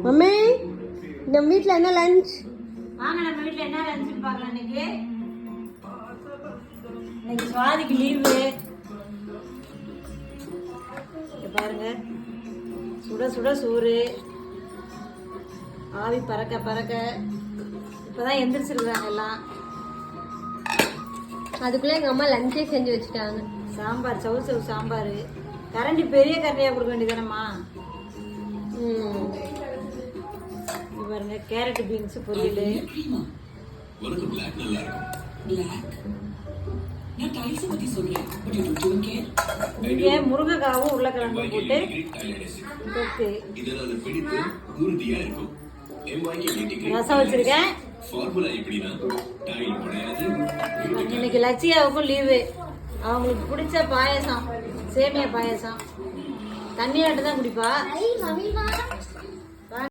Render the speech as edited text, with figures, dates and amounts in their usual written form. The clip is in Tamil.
மம்மி நம்ம வீட்ல என்ன லஞ்ச்? வாங்க நம்ம வீட்ல என்ன லஞ்ச்னு பார்க்கலாம். இன்னைக்கு சுவாதிக்கு லீவு. பாருங்க, சுட சுட சோறு, ஆவி பறக்க பறக்க. இப்பதான் எந்திரிச்சிருக்காங்க எல்லாம். அதுக்குள்ள எங்க அம்மா லஞ்சே செஞ்சு வச்சுட்டாங்க. சாம்பார், சவு சவு சாம்பார். கரண்டி பெரிய கரண்டியா கொடுக்க வேண்டியதானம்மா. பாருங்க, கேரட் பீன்ஸ் பொரியல். இங்கே முருங்கைக்காவும் உருளைக்கிழங்கும் போட்டு தொக்கு. ரசம் வச்சிருக்கேன். இன்னைக்கு லட்சியாவுக்கும் லீவு. அவங்களுக்கு பிடிச்ச பாயசம், சேமியா பாயசம். தண்ணியாட்டு தான் குடிப்பா.